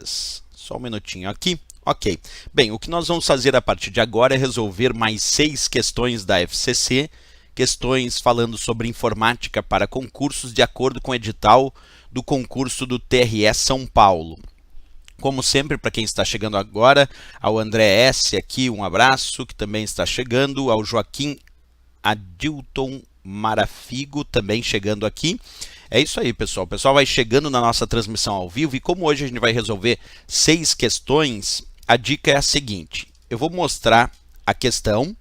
perguntas. Só um minutinho aqui. Ok. Bem, o que nós vamos fazer a partir de agora é resolver mais 6 questões da FCC, questões falando sobre informática para concursos de acordo com o edital do concurso do TRE São Paulo. Como sempre, para quem está chegando agora, ao André S. aqui, um abraço, que também está chegando, ao Joaquim Adilton Marafigo, também chegando aqui. É isso aí, pessoal. O pessoal vai chegando na nossa transmissão ao vivo e como hoje a gente vai resolver 6 questões, a dica é a seguinte. Eu vou mostrar a questão,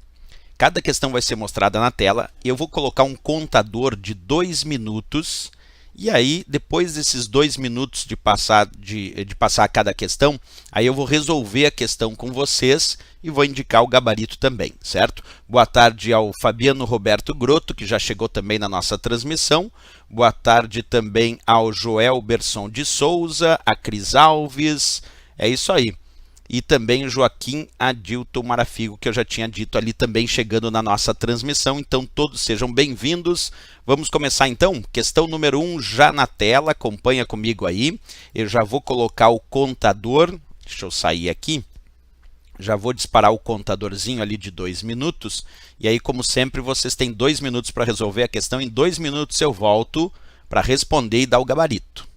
cada questão vai ser mostrada na tela e eu vou colocar um contador de 2 minutos e aí, depois desses 2 minutos de passar cada questão, aí eu vou resolver a questão com vocês e vou indicar o gabarito também, certo? Boa tarde ao Fabiano Roberto Grotto, que já chegou também na nossa transmissão. Boa tarde também ao Joel Berson de Souza, a Cris Alves, é isso aí. E também o Joaquim Adilton Marafigo, que eu já tinha dito ali também chegando na nossa transmissão. Então, todos sejam bem-vindos. Vamos começar então? Questão número 1 já na tela, acompanha comigo aí. Eu já vou colocar o contador, deixa eu sair aqui. Já vou disparar o contadorzinho ali de 2 minutos. E aí, como sempre, vocês têm 2 minutos para resolver a questão. Em 2 minutos eu volto para responder e dar o gabarito.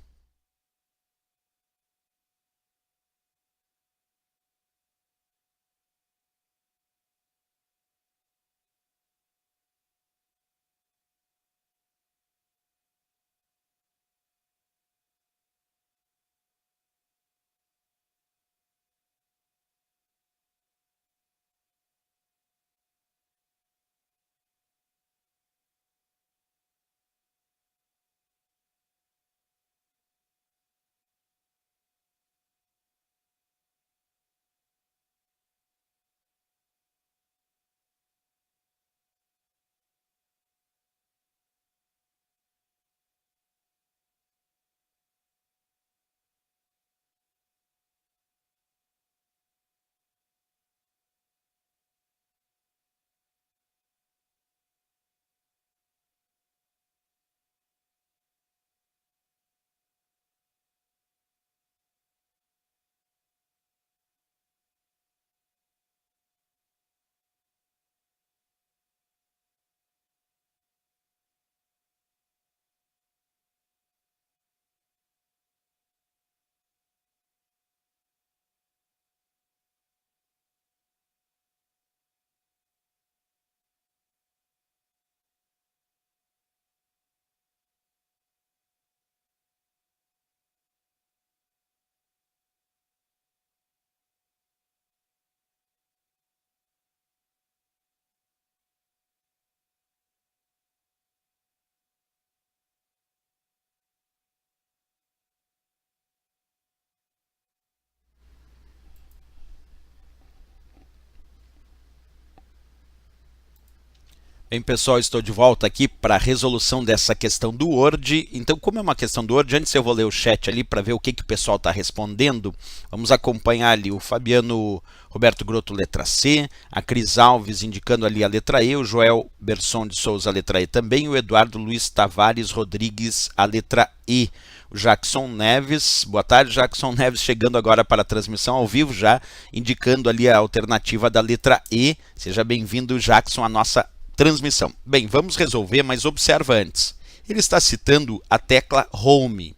Bem, pessoal, estou de volta aqui para a resolução dessa questão do Word. Então, como é uma questão do Word, antes eu vou ler o chat ali para ver o que o pessoal está respondendo. Vamos acompanhar ali o Fabiano Roberto Grotto, letra C, a Cris Alves indicando ali a letra E, o Joel Berson de Souza, a letra E também, o Eduardo Luiz Tavares Rodrigues, a letra E. O Jackson Neves, boa tarde, Jackson Neves, chegando agora para a transmissão ao vivo, já indicando ali a alternativa da letra E. Seja bem-vindo, Jackson, à nossa transmissão. Bem, vamos resolver, mas observa antes. Ele está citando a tecla Home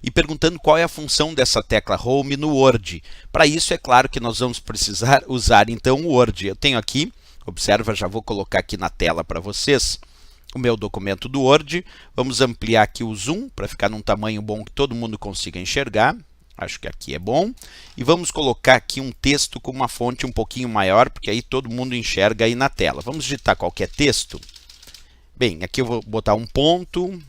e perguntando qual é a função dessa tecla Home no Word. Para isso, é claro que nós vamos precisar usar, então, o Word. Eu tenho aqui, observa, já vou colocar aqui na tela para vocês, o meu documento do Word. Vamos ampliar aqui o zoom para ficar num tamanho bom que todo mundo consiga enxergar. Acho que aqui é bom. E vamos colocar aqui um texto com uma fonte um pouquinho maior, porque aí todo mundo enxerga aí na tela. Vamos digitar qualquer texto. Bem, aqui eu vou botar um ponto.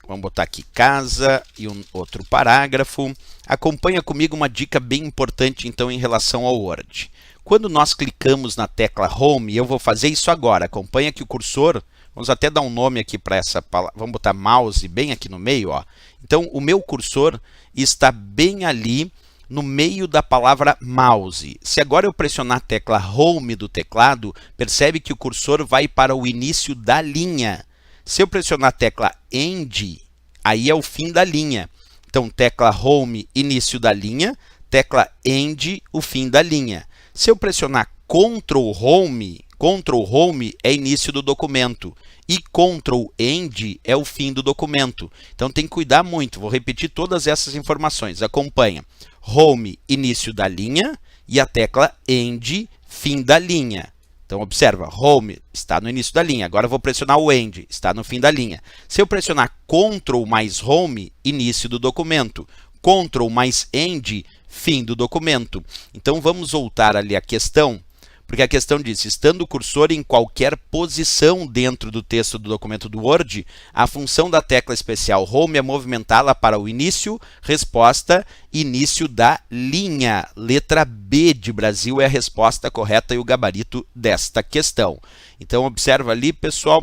Vamos botar aqui casa e um outro parágrafo. Acompanha comigo uma dica bem importante, então, em relação ao Word. Quando nós clicamos na tecla Home, eu vou fazer isso agora. Acompanha aqui o cursor. Vamos até dar um nome aqui para essa palavra. Vamos botar mouse bem aqui no meio, ó. Então, o meu cursor está bem ali no meio da palavra mouse. Se agora eu pressionar a tecla Home do teclado, percebe que o cursor vai para o início da linha. Se eu pressionar a tecla End, aí é o fim da linha. Então, tecla Home, início da linha, tecla End, o fim da linha. Se eu pressionar Ctrl Home é início do documento e Ctrl End é o fim do documento. Então, tem que cuidar muito. Vou repetir todas essas informações. Acompanha. Home, início da linha, e a tecla End, fim da linha. Então, observa, Home está no início da linha. Agora, eu vou pressionar o End, está no fim da linha. Se eu pressionar Ctrl mais Home, início do documento. Ctrl mais End, fim do documento. Então, vamos voltar ali à questão, porque a questão diz, estando o cursor em qualquer posição dentro do texto do documento do Word, a função da tecla especial Home é movimentá-la para o início, resposta, início da linha. Letra B de Brasil é a resposta correta e o gabarito desta questão. Então, observa ali, pessoal,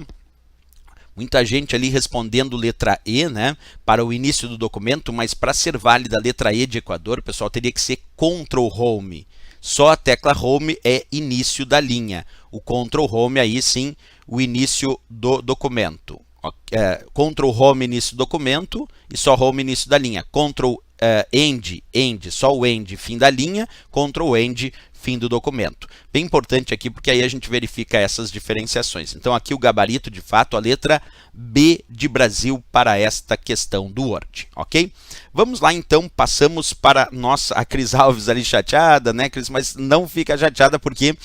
muita gente ali respondendo letra E, né, para o início do documento, mas para ser válida a letra E de Equador, pessoal, teria que ser Ctrl Home. Só a tecla Home é início da linha. O Ctrl Home, aí sim, o início do documento. Ctrl Home, início do documento, e só Home, início da linha. Ctrl End, só o End, fim da linha. Ctrl End, fim do documento. Bem importante aqui, porque aí a gente verifica essas diferenciações. Então, aqui o gabarito, de fato, a letra B de Brasil para esta questão do Word, ok? Vamos lá, então, passamos para a Cris Alves ali chateada, né, Cris? Mas não fica chateada, porque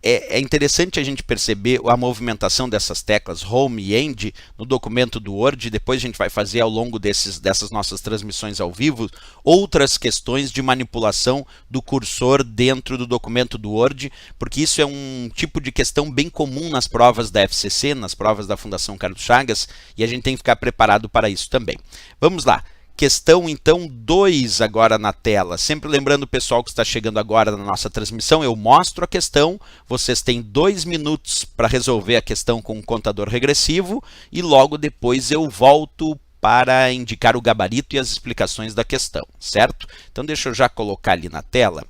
é interessante a gente perceber a movimentação dessas teclas Home e End no documento do Word. Depois a gente vai fazer ao longo dessas nossas transmissões ao vivo outras questões de manipulação do cursor dentro do documento do Word, porque isso é um tipo de questão bem comum nas provas da FCC, nas provas da Fundação Carlos Chagas, e a gente tem que ficar preparado para isso também. Vamos lá. Questão, então, 2 agora na tela. Sempre lembrando o pessoal que está chegando agora na nossa transmissão, eu mostro a questão, vocês têm 2 minutos para resolver a questão com o contador regressivo e logo depois eu volto para indicar o gabarito e as explicações da questão, certo? Então, deixa eu já colocar ali na tela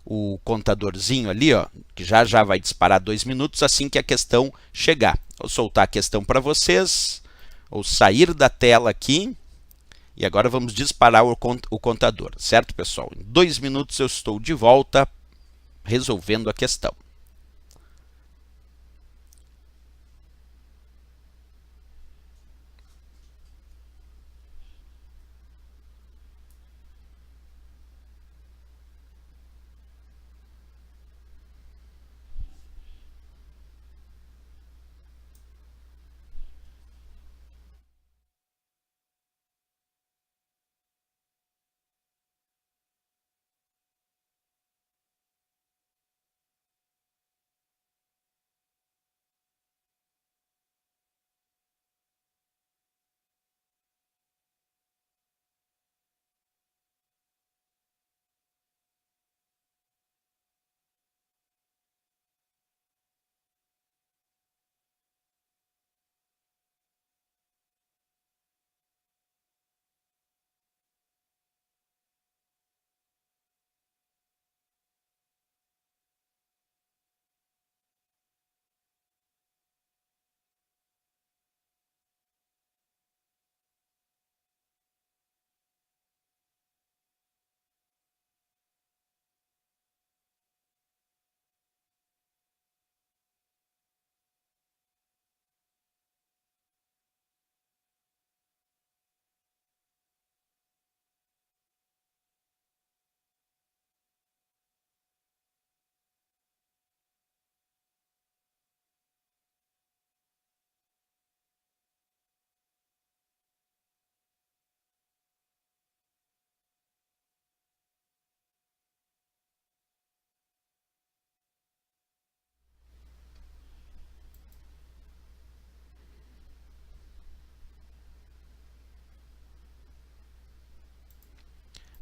o contadorzinho ali, ó, que já vai disparar 2 minutos assim que a questão chegar. Vou soltar a questão para vocês, ou sair da tela aqui. E agora vamos disparar o contador, certo, pessoal? Em 2 minutos eu estou de volta resolvendo a questão.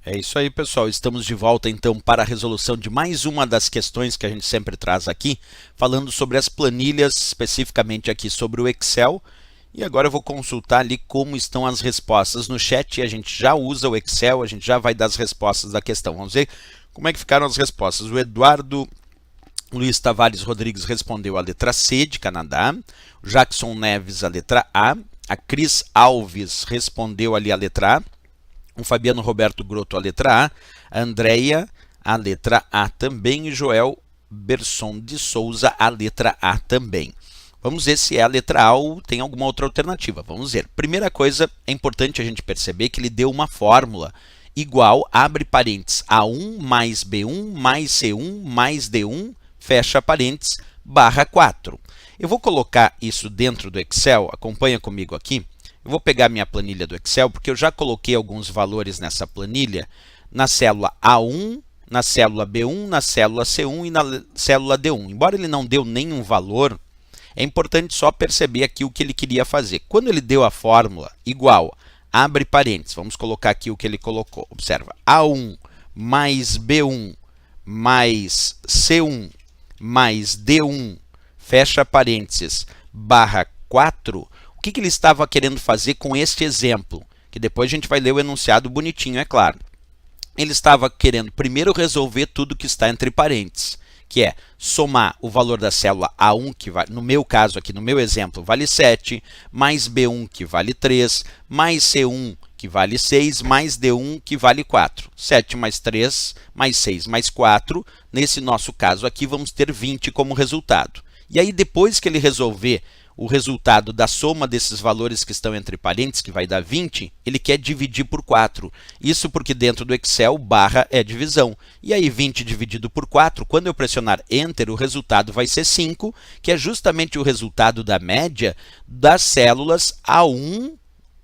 É isso aí, pessoal. Estamos de volta, então, para a resolução de mais uma das questões que a gente sempre traz aqui, falando sobre as planilhas, especificamente aqui sobre o Excel. E agora eu vou consultar ali como estão as respostas no chat. A gente já usa o Excel, a gente já vai dar as respostas da questão. Vamos ver como é que ficaram as respostas. O Eduardo Luiz Tavares Rodrigues respondeu a letra C, de Canadá. O Jackson Neves, a letra A. A Cris Alves respondeu ali a letra A. O Fabiano Roberto Grotto, a letra A. A Andréia, a letra A também. E Joel Berson de Souza, a letra A também. Vamos ver se é a letra A ou tem alguma outra alternativa. Vamos ver. Primeira coisa, é importante a gente perceber que ele deu uma fórmula igual, abre parênteses, A1 mais B1 mais C1 mais D1, fecha parênteses, barra 4. Eu vou colocar isso dentro do Excel, acompanha comigo aqui. Eu vou pegar minha planilha do Excel, porque eu já coloquei alguns valores nessa planilha, na célula A1, na célula B1, na célula C1 e na célula D1. Embora ele não deu nenhum valor, é importante só perceber aqui o que ele queria fazer. Quando ele deu a fórmula igual, abre parênteses, vamos colocar aqui o que ele colocou. Observa, A1 mais B1 mais C1 mais D1, fecha parênteses, barra 4, o que ele estava querendo fazer com este exemplo? Que depois a gente vai ler o enunciado bonitinho, é claro. Ele estava querendo primeiro resolver tudo que está entre parênteses, que é somar o valor da célula A1, que vai, no meu caso aqui, no meu exemplo, vale 7, mais B1, que vale 3, mais C1, que vale 6, mais D1, que vale 4. 7 mais 3, mais 6, mais 4. Nesse nosso caso aqui, vamos ter 20 como resultado. E aí, depois que ele resolver o resultado da soma desses valores que estão entre parênteses, que vai dar 20, ele quer dividir por 4. Isso porque dentro do Excel, barra é divisão. E aí 20 dividido por 4, quando eu pressionar Enter, o resultado vai ser 5, que é justamente o resultado da média das células A1,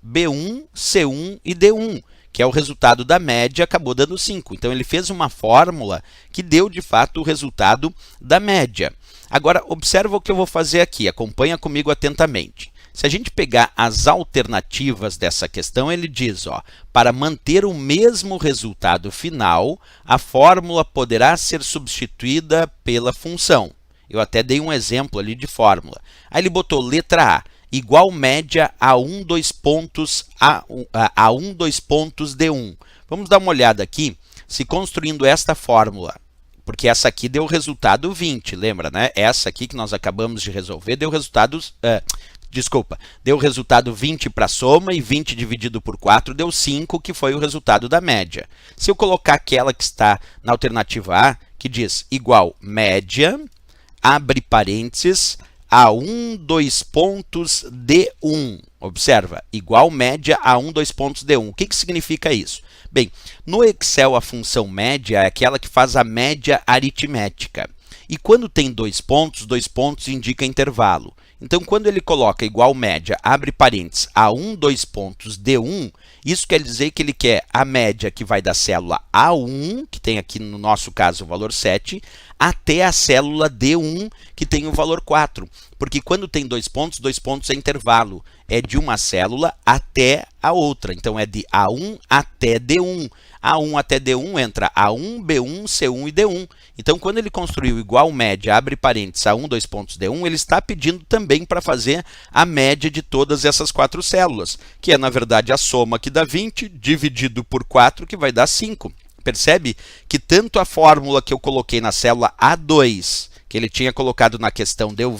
B1, C1 e D1, que é o resultado da média, acabou dando 5. Então, ele fez uma fórmula que deu, de fato, o resultado da média. Agora, observa o que eu vou fazer aqui, acompanha comigo atentamente. Se a gente pegar as alternativas dessa questão, ele diz, ó, para manter o mesmo resultado final, a fórmula poderá ser substituída pela função. Eu até dei um exemplo ali de fórmula. Aí ele botou letra A, igual média a 1, 2 pontos A1, 2 pontos D1. Vamos dar uma olhada aqui, se construindo esta fórmula. Porque essa aqui deu o resultado 20, lembra, né? Essa aqui que nós acabamos de resolver deu resultado, deu o resultado 20 para a soma e 20 dividido por 4 deu 5, que foi o resultado da média. Se eu colocar aquela que está na alternativa A, que diz igual média, abre parênteses, A1, 2 pontos D1. Observa, igual média a 1, 2 pontos D1. O que significa isso? Bem, no Excel a função média é aquela que faz a média aritmética. E quando tem 2 pontos indica intervalo. Então, quando ele coloca igual média, abre parênteses, a 1, 2 pontos D1, isso quer dizer que ele quer a média que vai da célula A1, que tem aqui no nosso caso o valor 7, até a célula D1, que tem o valor 4. Porque quando tem 2 pontos é intervalo. É de uma célula até a outra. Então, é de A1 até D1. A1 até D1 entra A1, B1, C1 e D1. Então, quando ele construiu igual média, abre parênteses, A1, 2 pontos D1, ele está pedindo também para fazer a média de todas essas 4 células, que é, na verdade, a soma que dá 20, dividido por 4, que vai dar 5. Percebe que tanto a fórmula que eu coloquei na célula A2, que ele tinha colocado na questão, deu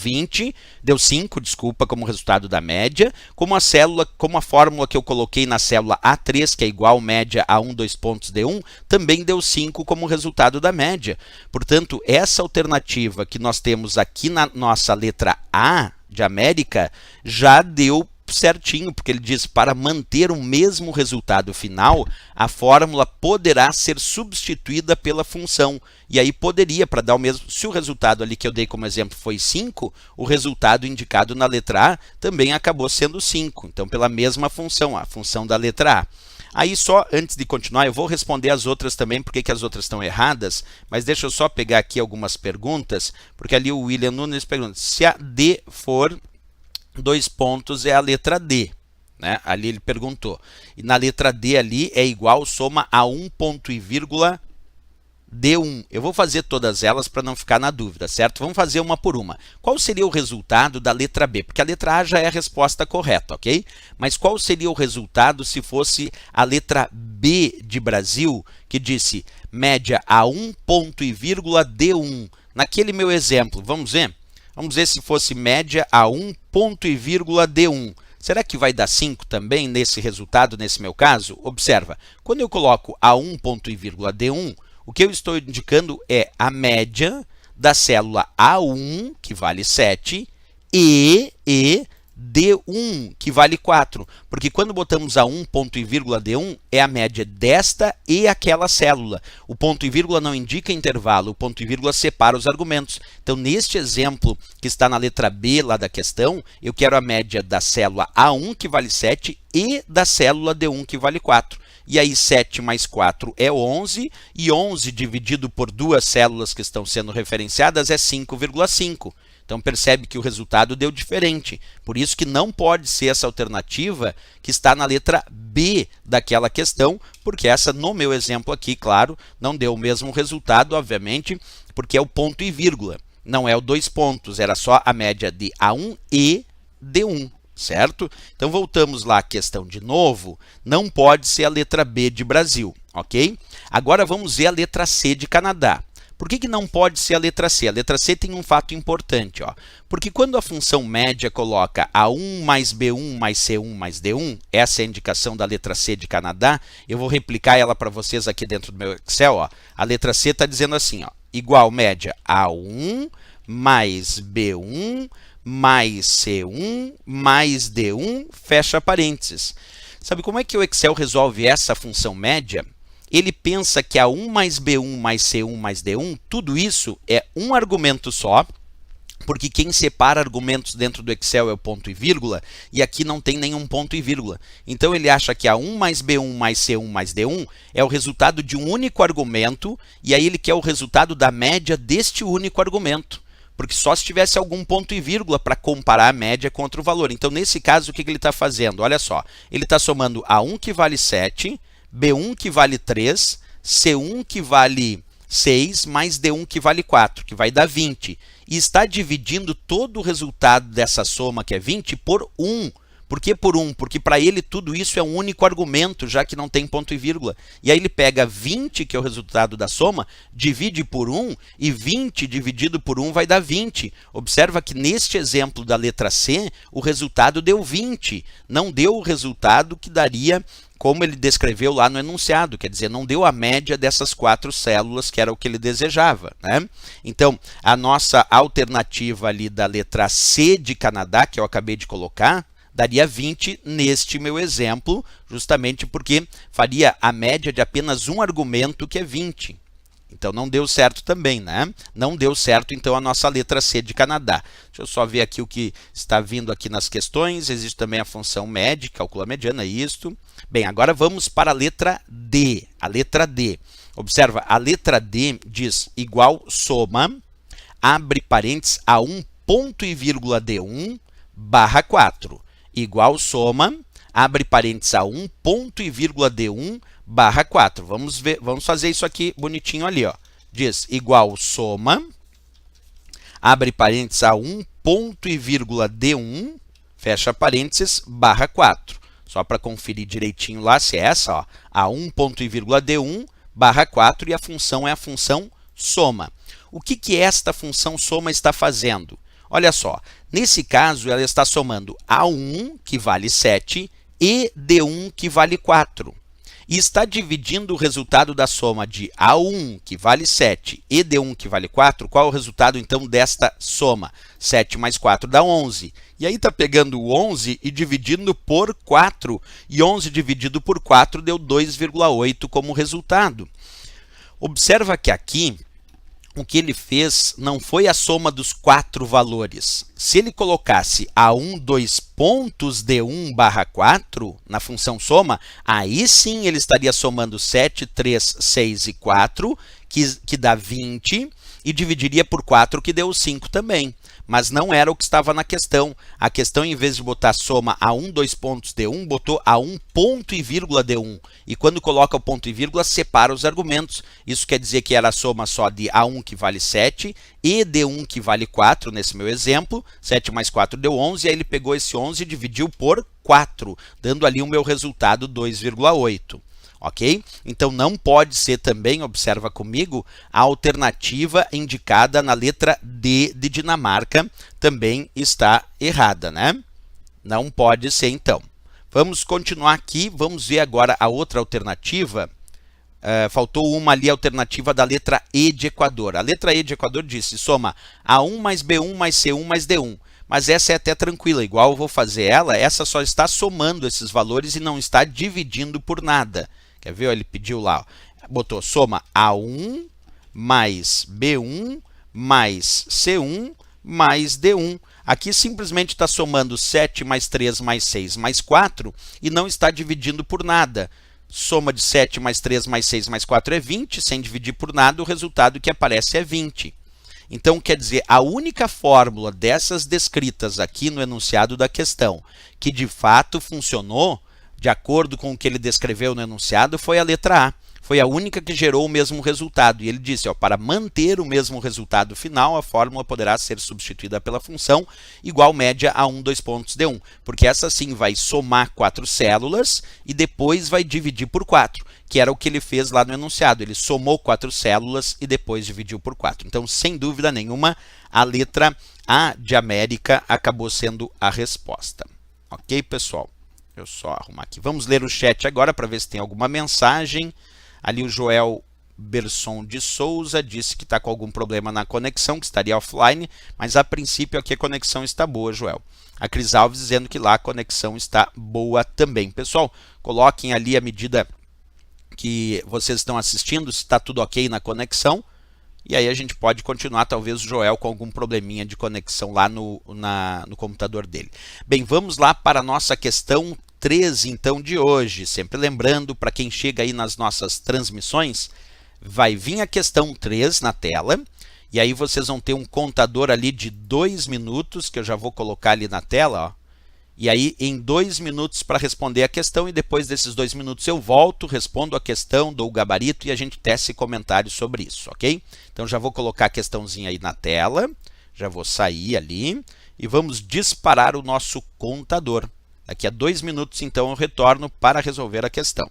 5, como resultado da média, como a fórmula que eu coloquei na célula A3, que é igual média a 1, 2 pontos D1, também deu 5 como resultado da média. Portanto, essa alternativa que nós temos aqui na nossa letra A de América já deu certinho, porque ele diz para manter o mesmo resultado final, a fórmula poderá ser substituída pela função. E aí poderia, para dar o mesmo, se o resultado ali que eu dei como exemplo foi 5, o resultado indicado na letra A também acabou sendo 5. Então, pela mesma função, a função da letra A. Aí só, antes de continuar, eu vou responder as outras também, porque as outras estão erradas, mas deixa eu só pegar aqui algumas perguntas, porque ali o William Nunes pergunta, se a D for 2 pontos é a letra D, né? Ali ele perguntou. E na letra D ali é igual soma a 1 ponto e vírgula D1. Eu vou fazer todas elas para não ficar na dúvida, certo? Vamos fazer uma por uma. Qual seria o resultado da letra B? Porque a letra A já é a resposta correta, ok? Mas qual seria o resultado se fosse a letra B de Brasil, que disse média a 1 ponto e vírgula D1? Naquele meu exemplo, vamos ver? Vamos ver se fosse média a 1 ponto e vírgula D1. Será que vai dar 5 também nesse resultado, nesse meu caso? Observa, quando eu coloco A1 ponto e vírgula D1, o que eu estou indicando é a média da célula A1, que vale 7, e D1, que vale 4. Porque quando botamos A1 ponto e vírgula D1, é a média desta e aquela célula. O ponto e vírgula não indica intervalo, o ponto e vírgula separa os argumentos. Então, neste exemplo que está na letra B lá da questão, eu quero a média da célula A1, que vale 7, e da célula D1, que vale 4. E aí 7 mais 4 é 11, e 11 dividido por duas células que estão sendo referenciadas é 5,5. Então percebe que o resultado deu diferente. Por isso que não pode ser essa alternativa que está na letra B daquela questão, porque essa, no meu exemplo aqui, claro, não deu o mesmo resultado, obviamente, porque é o ponto e vírgula. Não é o 2 pontos, era só a média de A1 e D1. Certo? Então voltamos lá à questão de novo, não pode ser a letra B de Brasil, ok? Agora vamos ver a letra C de Canadá. Por que não pode ser a letra C? A letra C tem um fato importante, ó. Porque quando a função média coloca A1 mais B1 mais C1 mais D1, essa é a indicação da letra C de Canadá, eu vou replicar ela para vocês aqui dentro do meu Excel, ó. A letra C está dizendo assim, ó, igual média A1 mais B1 mais C1 mais D1, fecha parênteses. Sabe como é que o Excel resolve essa função média? Ele pensa que A1 mais B1 mais C1 mais D1, tudo isso é um argumento só, porque quem separa argumentos dentro do Excel é o ponto e vírgula, e aqui não tem nenhum ponto e vírgula. Então ele acha que A1 mais B1 mais C1 mais D1 é o resultado de um único argumento, e aí ele quer o resultado da média deste único argumento. Porque só se tivesse algum ponto e vírgula para comparar a média com outro valor. Então, nesse caso, o que ele está fazendo? Olha só, ele está somando A1 que vale 7, B1 que vale 3, C1 que vale 6, mais D1 que vale 4, que vai dar 20. E está dividindo todo o resultado dessa soma, que é 20, por 1. Por que por 1? Porque para ele tudo isso é um único argumento, já que não tem ponto e vírgula. E aí ele pega 20, que é o resultado da soma, divide por 1, e 20 dividido por 1 vai dar 20. Observa que neste exemplo da letra C, o resultado deu 20. Não deu o resultado que daria como ele descreveu lá no enunciado, quer dizer, não deu a média dessas 4 células, que era o que ele desejava, né? Então, a nossa alternativa ali da letra C de Canadá, que eu acabei de colocar, daria 20 neste meu exemplo, justamente porque faria a média de apenas um argumento, que é 20. Então, não deu certo também, né? Não deu certo, então, a nossa letra C de Canadá. Deixa eu só ver aqui o que está vindo aqui nas questões. Existe também a função média, calcula a mediana, é isto. Bem, agora vamos para a letra D. A letra D. Observa, a letra D diz igual soma, abre parênteses, A1 ponto e vírgula D1 barra 4. Igual soma, abre parênteses A1 ponto e vírgula D1 barra 4. Vamos ver, vamos fazer isso aqui bonitinho ali, ó. Diz igual soma, abre parênteses A1 ponto e vírgula D1, fecha parênteses, barra 4. Só para conferir direitinho lá se é essa, ó. A1 ponto e vírgula D1 barra 4, e a função é a função soma. O que esta função soma está fazendo? Olha só, nesse caso ela está somando A1, que vale 7, e D1, que vale 4. E está dividindo o resultado da soma de A1, que vale 7, e D1, que vale 4. Qual é o resultado, então, desta soma? 7 mais 4 dá 11. E aí está pegando o 11 e dividindo por 4. E 11 dividido por 4 deu 2,8 como resultado. Observa que aqui o que ele fez não foi a soma dos 4 valores. Se ele colocasse A1, 2 pontos D1 barra 4 na função soma, aí sim ele estaria somando 7, 3, 6 e 4, que dá 20, e dividiria por 4, que deu 5 também. Mas não era o que estava na questão. A questão, em vez de botar soma A1, 2 pontos D1, botou A1 ponto e vírgula D1. E quando coloca o ponto e vírgula, separa os argumentos. Isso quer dizer que era a soma só de A1, que vale 7, e D1, que vale 4, nesse meu exemplo. 7 mais 4 deu 11, e aí ele pegou esse 11 e dividiu por 4, dando ali o meu resultado 2,8. Ok? Então, não pode ser também, observa comigo, a alternativa indicada na letra D de Dinamarca também está errada, né? Não pode ser, então. Vamos continuar aqui, vamos ver agora a outra alternativa. Faltou uma ali, a alternativa da letra E de Equador. A letra E de Equador disse, soma A1 mais B1 mais C1 mais D1. Mas essa é até tranquila, igual eu vou fazer ela, essa só está somando esses valores e não está dividindo por nada. Quer ver? Ele pediu lá, botou soma A1 mais B1 mais C1 mais D1. Aqui simplesmente está somando 7 mais 3 mais 6 mais 4 e não está dividindo por nada. Soma de 7 mais 3 mais 6 mais 4 é 20, sem dividir por nada, o resultado que aparece é 20. Então, quer dizer, a única fórmula dessas descritas aqui no enunciado da questão, que de fato funcionou, de acordo com o que ele descreveu no enunciado, foi a letra A. Foi a única que gerou o mesmo resultado. E ele disse, ó, para manter o mesmo resultado final, a fórmula poderá ser substituída pela função igual média a 1, 2 pontos D1. Porque essa sim vai somar 4 células e depois vai dividir por 4, que era o que ele fez lá no enunciado. Ele somou 4 células e depois dividiu por 4. Então, sem dúvida nenhuma, a letra A de América acabou sendo a resposta. Ok, pessoal? Deixa eu só arrumar aqui. Vamos ler o chat agora para ver se tem alguma mensagem. Ali o Joel Berson de Souza disse que está com algum problema na conexão, que estaria offline, mas a princípio aqui a conexão está boa, Joel. A Cris Alves dizendo que lá a conexão está boa também. Pessoal, coloquem ali a medida que vocês estão assistindo, se está tudo ok na conexão. E aí a gente pode continuar, talvez o Joel com algum probleminha de conexão lá no computador dele. Bem, vamos lá para a nossa questão 3, então, de hoje. Sempre lembrando, para quem chega aí nas nossas transmissões, vai vir a questão 3 na tela. E aí vocês vão ter um contador ali de 2 minutos, que eu já vou colocar ali na tela, ó. E aí, em 2 minutos para responder a questão, e depois desses 2 minutos eu volto, respondo a questão, dou o gabarito e a gente tece comentários sobre isso, ok? Então, já vou colocar a questãozinha aí na tela, já vou sair ali e vamos disparar o nosso contador. Daqui a 2 minutos, então, eu retorno para resolver a questão.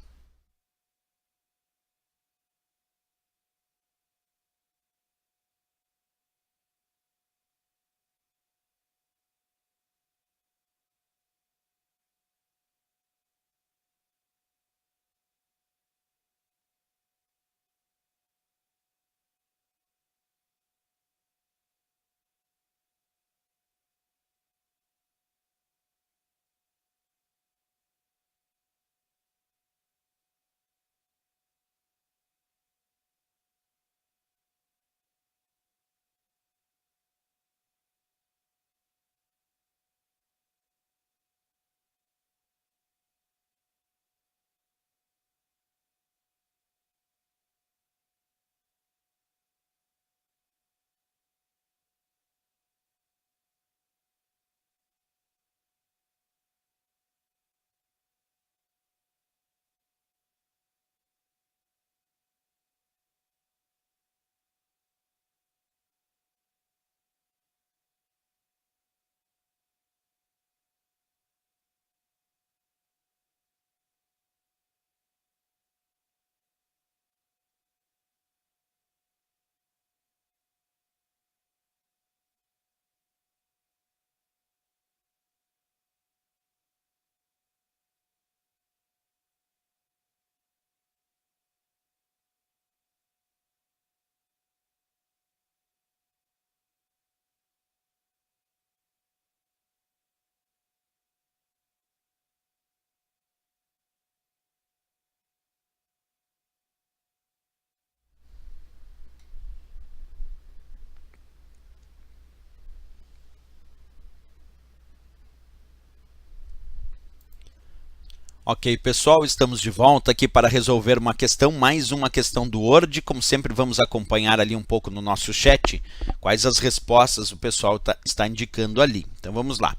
Ok, pessoal, estamos de volta aqui para resolver uma questão, mais uma questão do Word. Como sempre, vamos acompanhar ali um pouco no nosso chat quais as respostas o pessoal está indicando ali. Então, vamos lá.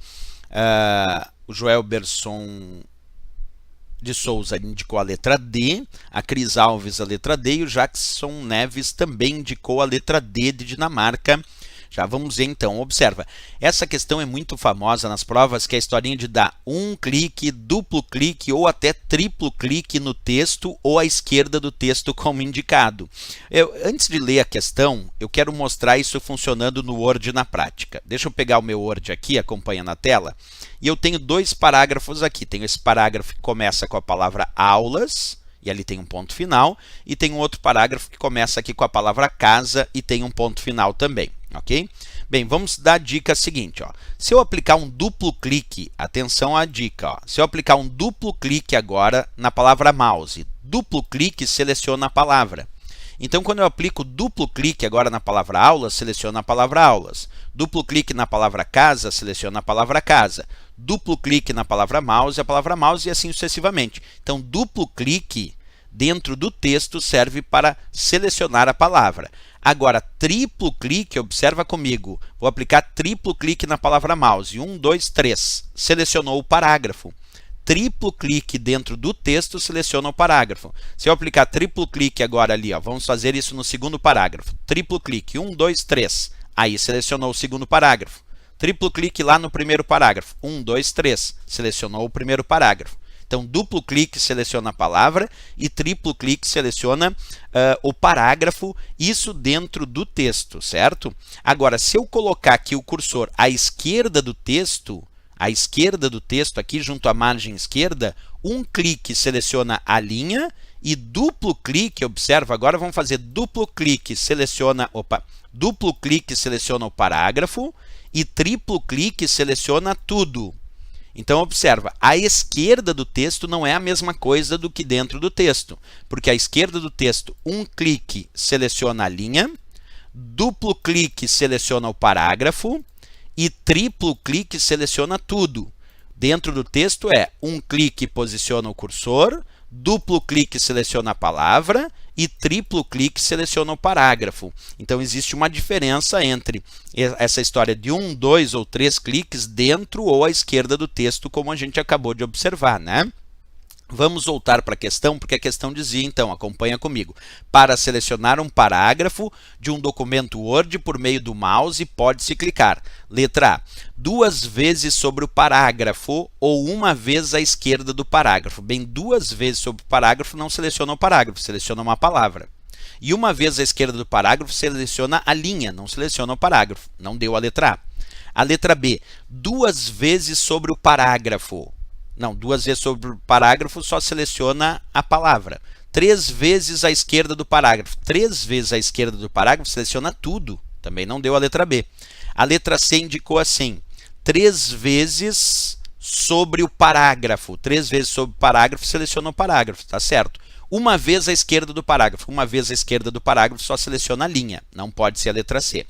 O Joel Berson de Souza indicou a letra D, a Cris Alves a letra D e o Jackson Neves também indicou a letra D de Dinamarca. Já vamos ver então, observa, essa questão é muito famosa nas provas, que é a historinha de dar um clique, duplo clique ou até triplo clique no texto ou à esquerda do texto como indicado. Antes de ler a questão, eu quero mostrar isso funcionando no Word na prática. Deixa eu pegar o meu Word aqui, acompanha na tela, e eu tenho dois parágrafos aqui. Tenho esse parágrafo que começa com a palavra aulas, e ali tem um ponto final, e tem um outro parágrafo que começa aqui com a palavra casa e tem um ponto final também, ok? Bem, vamos dar a dica seguinte, ó. Se eu aplicar um duplo clique, atenção à dica, ó. Se eu aplicar um duplo clique agora na palavra mouse, duplo clique seleciona a palavra. Então, quando eu aplico duplo clique agora na palavra aulas, seleciona a palavra aulas. Duplo clique na palavra casa, seleciona a palavra casa. Duplo clique na palavra mouse, a palavra mouse e assim sucessivamente. Então, duplo clique dentro do texto serve para selecionar a palavra. Agora, triplo clique, observa comigo, vou aplicar triplo clique na palavra mouse. 1, 2, 3. Selecionou o parágrafo. Triplo clique dentro do texto seleciona o parágrafo. Se eu aplicar triplo clique agora ali, ó, vamos fazer isso no segundo parágrafo. Triplo clique, 1, 2, 3. Aí selecionou o segundo parágrafo. Triplo clique lá no primeiro parágrafo. 1, 2, 3. Selecionou o primeiro parágrafo. Então, duplo clique seleciona a palavra e triplo clique seleciona o parágrafo, isso dentro do texto, certo? Agora, se eu colocar aqui o cursor à esquerda do texto aqui junto à margem esquerda, um clique seleciona a linha e duplo clique, observa, agora vamos fazer duplo clique, seleciona o parágrafo e triplo clique seleciona tudo. Então, observa, a esquerda do texto não é a mesma coisa do que dentro do texto, porque à esquerda do texto, um clique seleciona a linha, duplo clique seleciona o parágrafo e triplo clique seleciona tudo. Dentro do texto é um clique posiciona o cursor, duplo clique seleciona a palavra e triplo clique seleciona o parágrafo. Então, existe uma diferença entre essa história de 1, 2 ou 3 cliques dentro ou à esquerda do texto, como a gente acabou de observar, né? Vamos voltar para a questão, porque a questão dizia, então, acompanha comigo. Para selecionar um parágrafo de um documento Word por meio do mouse, pode-se clicar. Letra A. 2 vezes sobre o parágrafo ou uma vez à esquerda do parágrafo. Bem, 2 vezes sobre o parágrafo não seleciona o parágrafo, seleciona uma palavra. E uma vez à esquerda do parágrafo, seleciona a linha, não seleciona o parágrafo. Não deu a letra A. A letra B. 2 vezes sobre o parágrafo. Não, 2 vezes sobre o parágrafo só seleciona a palavra. 3 vezes à esquerda do parágrafo. 3 vezes à esquerda do parágrafo seleciona tudo. Também não deu a letra B. A letra C indicou assim: 3 vezes sobre o parágrafo. 3 vezes sobre o parágrafo seleciona o parágrafo, tá certo? Uma vez à esquerda do parágrafo. Uma vez à esquerda do parágrafo só seleciona a linha. Não pode ser a letra C.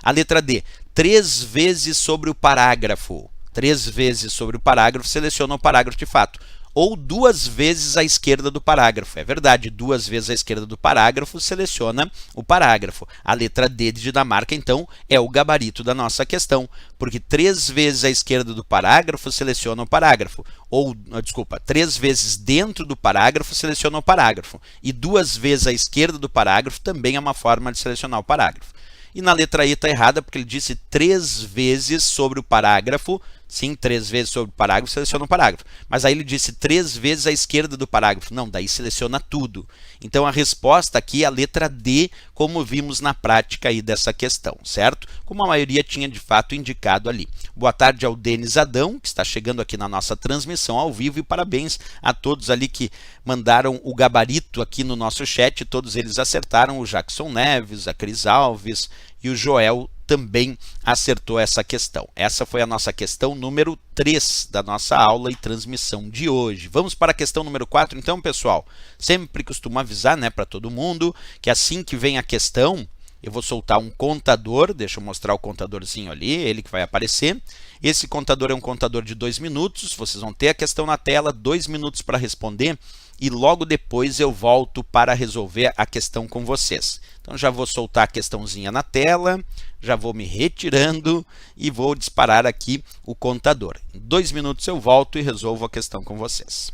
A letra D. 3 vezes sobre o parágrafo. 3 vezes sobre o parágrafo, seleciona o parágrafo de fato. Ou 2 vezes à esquerda do parágrafo. É verdade, 2 vezes à esquerda do parágrafo, seleciona o parágrafo. A letra D de Dinamarca, então, é o gabarito da nossa questão, porque 3 vezes à esquerda do parágrafo, seleciona o parágrafo. Ou, desculpa, 3 vezes dentro do parágrafo, seleciona o parágrafo. E 2 vezes à esquerda do parágrafo também é uma forma de selecionar o parágrafo. E na letra I está errada, porque ele disse 3 vezes sobre o parágrafo. Sim, 3 vezes sobre o parágrafo, seleciona o parágrafo. Mas aí ele disse 3 vezes à esquerda do parágrafo. Não, daí seleciona tudo. Então, a resposta aqui é a letra D, como vimos na prática aí dessa questão, certo? Como a maioria tinha de fato indicado ali. Boa tarde ao Denis Adão, que está chegando aqui na nossa transmissão ao vivo, e parabéns a todos ali que mandaram o gabarito aqui no nosso chat. Todos eles acertaram, o Jackson Neves, a Cris Alves e o Joel também acertou essa questão. Essa foi a nossa questão número 3 da nossa aula e transmissão de hoje. Vamos para a questão número 4, então, pessoal. Sempre costumo avisar, né, para todo mundo que assim que vem a questão, eu vou soltar um contador. Deixa eu mostrar o contadorzinho ali, ele que vai aparecer. Esse contador é um contador de 2 minutos. Vocês vão ter a questão na tela, 2 minutos para responder. E logo depois eu volto para resolver a questão com vocês. Então já vou soltar a questãozinha na tela, já vou me retirando e vou disparar aqui o contador. Em 2 minutos eu volto e resolvo a questão com vocês.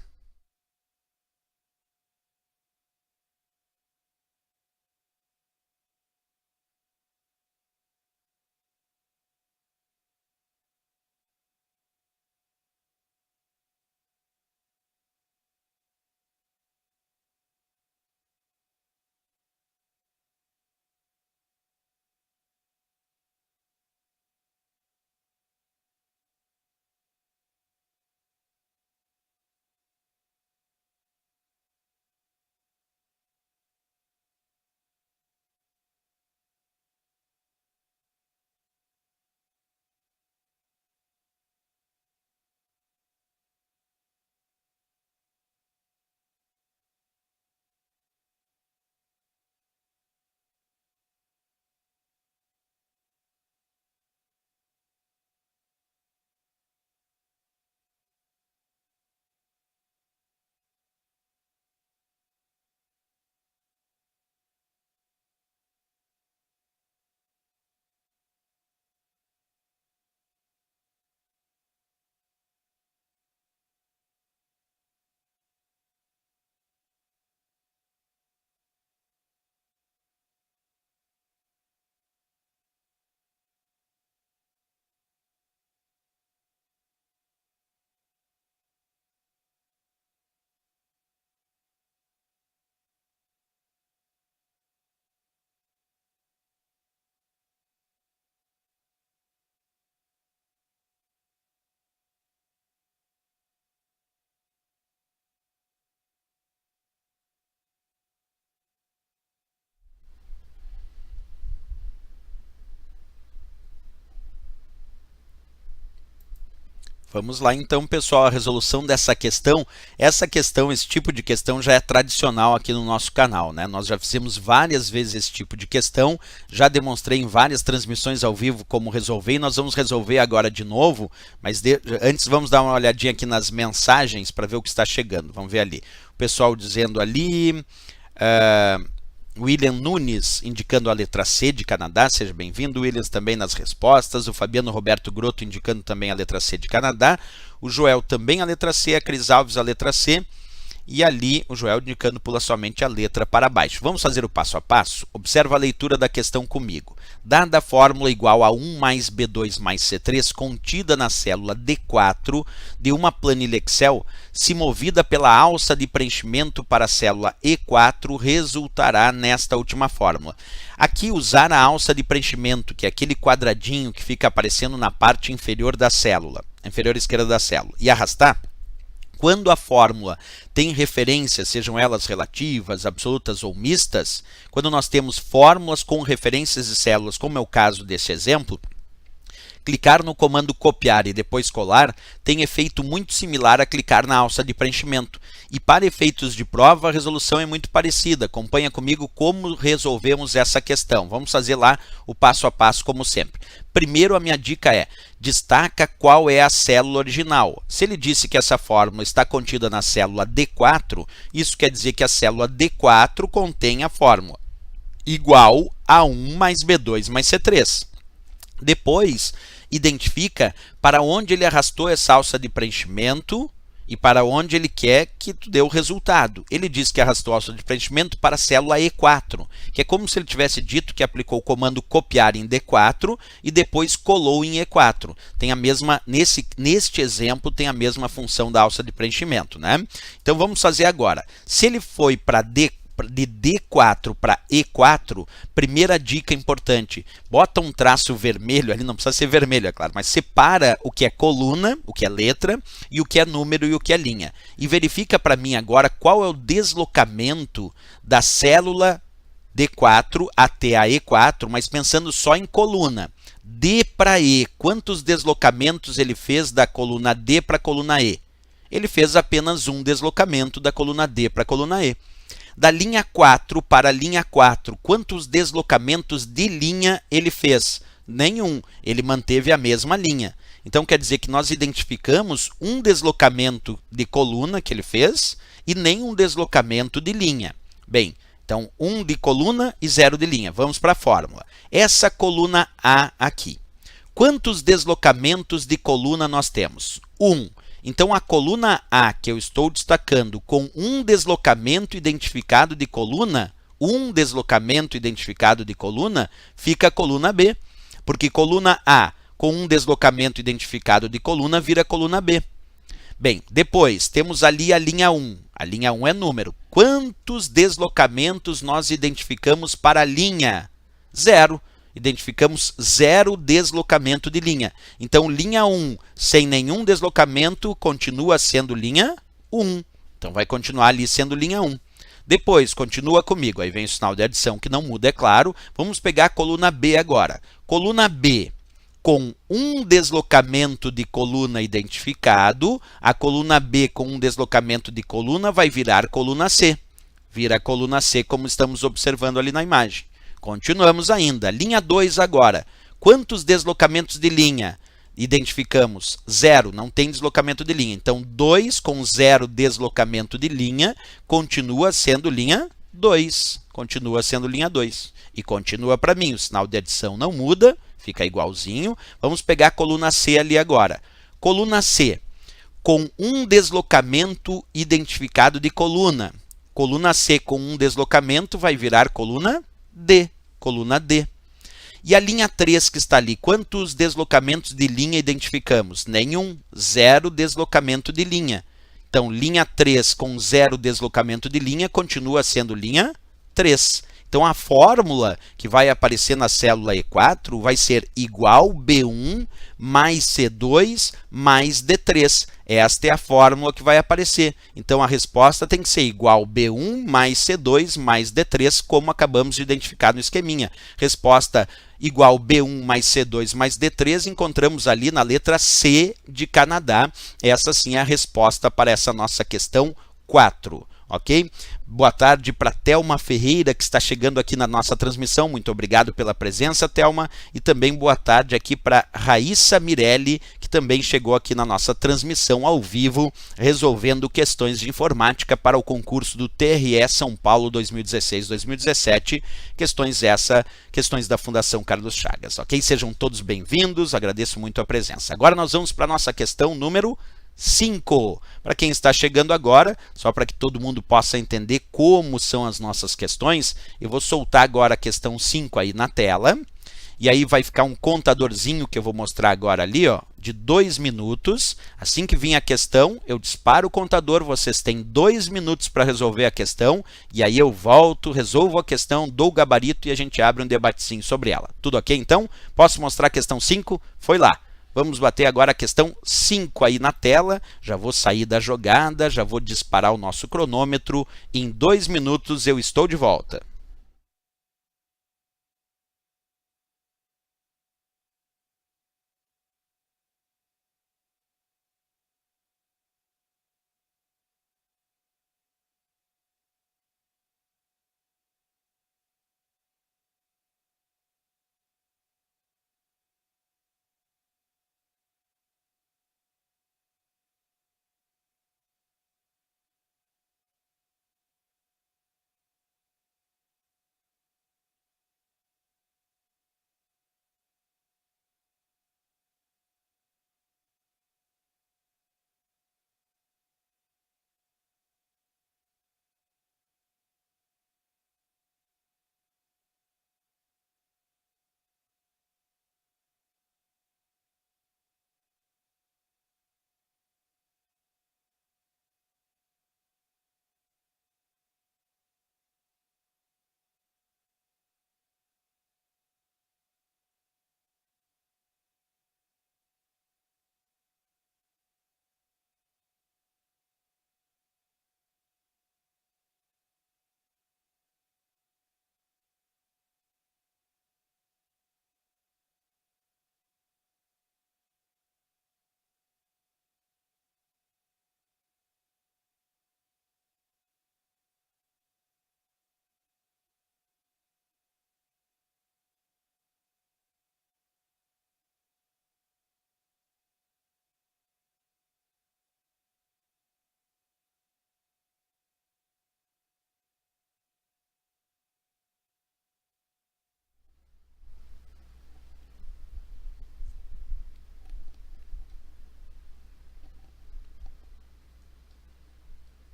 Vamos lá então, pessoal, a resolução dessa questão. Essa questão, esse tipo de questão já é tradicional aqui no nosso canal, né? Nós já fizemos várias vezes esse tipo de questão, já demonstrei em várias transmissões ao vivo como resolver, e nós vamos resolver agora de novo, mas antes vamos dar uma olhadinha aqui nas mensagens para ver o que está chegando. Vamos ver ali. O pessoal dizendo ali... William Nunes indicando a letra C de Canadá, seja bem-vindo. Williams também nas respostas. O Fabiano Roberto Grotto indicando também a letra C de Canadá. O Joel também a letra C. A Cris Alves a letra C. E ali o Joel indicando pula somente a letra para baixo. Vamos fazer o passo a passo? Observa a leitura da questão comigo. Dada a fórmula igual a 1 mais B2 mais C3 contida na célula D4 de uma planilha Excel, se movida pela alça de preenchimento para a célula E4, resultará nesta última fórmula. Aqui usar a alça de preenchimento, que é aquele quadradinho que fica aparecendo na parte inferior da célula, inferior esquerda da célula, e arrastar. Quando a fórmula tem referências, sejam elas relativas, absolutas ou mistas, quando nós temos fórmulas com referências de células, como é o caso desse exemplo, clicar no comando copiar e depois colar tem efeito muito similar a clicar na alça de preenchimento. E para efeitos de prova, a resolução é muito parecida. Acompanha comigo como resolvemos essa questão. Vamos fazer lá o passo a passo como sempre. Primeiro, a minha dica é, destaca qual é a célula original. Se ele disse que essa fórmula está contida na célula D4, isso quer dizer que a célula D4 contém a fórmula igual a 1 mais B2 mais C3. Depois, identifica para onde ele arrastou essa alça de preenchimento e para onde ele quer que tu dê o resultado. Ele diz que arrastou a alça de preenchimento para a célula E4, que é como se ele tivesse dito que aplicou o comando copiar em D4 e depois colou em E4. Tem a mesma, neste exemplo, tem a mesma função da alça de preenchimento, né? Então vamos fazer agora. Se ele foi para de D4 para E4, primeira dica importante, bota um traço vermelho ali, não precisa ser vermelho, é claro, mas separa o que é coluna, o que é letra, e o que é número e o que é linha. E verifica para mim agora qual é o deslocamento da célula D4 até a E4, mas pensando só em coluna. D para E, quantos deslocamentos ele fez da coluna D para a coluna E? Ele fez apenas um deslocamento da coluna D para a coluna E. Da linha 4 para a linha 4, quantos deslocamentos de linha ele fez? Nenhum, ele manteve a mesma linha. Então quer dizer que nós identificamos um deslocamento de coluna que ele fez e nenhum deslocamento de linha. Bem, então 1 de coluna e 0 de linha. Vamos para a fórmula. Essa coluna A aqui. Quantos deslocamentos de coluna nós temos? 1. Então, a coluna A, que eu estou destacando com um deslocamento identificado de coluna, fica a coluna B, porque coluna A com um deslocamento identificado de coluna vira coluna B. Bem, depois temos ali a linha 1. A linha 1 é número. Quantos deslocamentos nós identificamos para a linha? 0. Identificamos 0 deslocamento de linha. Então, linha 1 sem nenhum deslocamento continua sendo linha 1. Então, vai continuar ali sendo linha 1. Depois, continua comigo. Aí vem o sinal de adição que não muda, é claro. Vamos pegar a coluna B agora. Coluna B com um deslocamento de coluna identificado. A coluna B com um deslocamento de coluna vai virar coluna C. Vira coluna C como estamos observando ali na imagem. Continuamos ainda. Linha 2 agora. Quantos deslocamentos de linha identificamos? 0, não tem deslocamento de linha. Então, 2 com 0 deslocamento de linha continua sendo linha 2. Continua sendo linha 2. E continua para mim. O sinal de adição não muda, fica igualzinho. Vamos pegar a coluna C ali agora. Coluna C com um deslocamento identificado de coluna. Coluna C com um deslocamento vai virar coluna D, coluna D. E a linha 3 que está ali, quantos deslocamentos de linha identificamos? Nenhum, 0 deslocamento de linha. Então, linha 3 com 0 deslocamento de linha continua sendo linha 3. Então a fórmula que vai aparecer na célula E4 vai ser igual B1 mais C2 mais D3. Esta é a fórmula que vai aparecer. Então a resposta tem que ser igual B1 mais C2 mais D3, como acabamos de identificar no esqueminha. Resposta igual B1 mais C2 mais D3, encontramos ali na letra C de Canadá. Essa sim é a resposta para essa nossa questão 4. Ok? Boa tarde para Thelma Ferreira, que está chegando aqui na nossa transmissão. Muito obrigado pela presença, Thelma. E também boa tarde aqui para Raíssa Mirelli, que também chegou aqui na nossa transmissão ao vivo, resolvendo questões de informática para o concurso do TRE São Paulo 2016-2017. Questões da Fundação Carlos Chagas. Ok? Sejam todos bem-vindos, agradeço muito a presença. Agora nós vamos para a nossa questão número 5. Para quem está chegando agora, só para que todo mundo possa entender como são as nossas questões, eu vou soltar agora a questão 5 aí na tela, e aí vai ficar um contadorzinho que eu vou mostrar agora ali, ó, de 2 minutos. Assim que vir a questão, eu disparo o contador, vocês têm 2 minutos para resolver a questão, e aí eu volto, resolvo a questão, dou o gabarito e a gente abre um debatezinho sobre ela. Tudo ok então? Posso mostrar a questão 5? Foi lá. Vamos bater agora a questão 5 aí na tela. Já vou sair da jogada, já vou disparar o nosso cronômetro. Em 2 minutos eu estou de volta.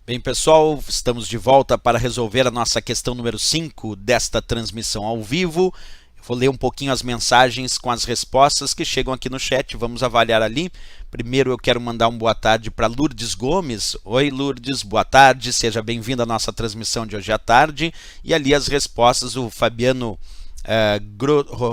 Bem, pessoal, estamos de volta para resolver a nossa questão número 5 desta transmissão ao vivo. Eu vou ler um pouquinho as mensagens com as respostas que chegam aqui no chat, vamos avaliar ali. Primeiro eu quero mandar uma boa tarde para Lourdes Gomes. Oi, Lourdes, boa tarde, seja bem-vinda à nossa transmissão de hoje à tarde. E ali as respostas, o Fabiano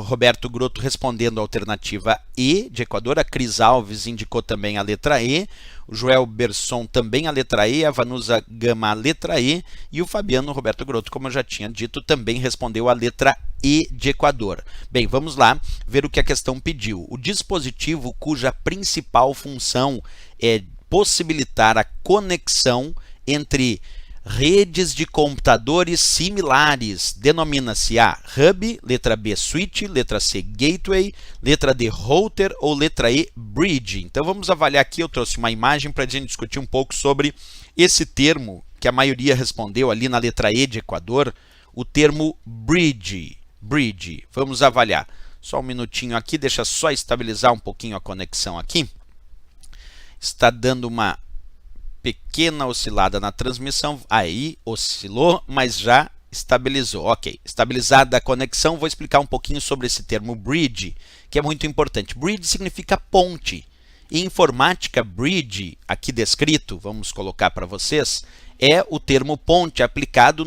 Roberto Grotto respondendo a alternativa E de Equador, a Cris Alves indicou também a letra E, o Joel Berson também a letra E, a Vanusa Gama a letra E, e o Fabiano Roberto Grotto, como eu já tinha dito, também respondeu a letra E de Equador. Bem, vamos lá ver o que a questão pediu. O dispositivo cuja principal função é possibilitar a conexão entre redes de computadores similares, denomina-se A, Hub, letra B, Switch, letra C, Gateway, letra D, Router ou letra E, Bridge. Então vamos avaliar aqui, eu trouxe uma imagem para a gente discutir um pouco sobre esse termo, que a maioria respondeu ali na letra E de Equador, o termo Bridge. Bridge. Vamos avaliar. Só um minutinho aqui, deixa só estabilizar um pouquinho a conexão aqui. Está dando uma pequena oscilada na transmissão, aí oscilou, mas já estabilizou. Ok, estabilizada a conexão, vou explicar um pouquinho sobre esse termo bridge, que é muito importante. Bridge significa ponte. Em informática, bridge, aqui descrito, vamos colocar para vocês, é o termo ponte aplicado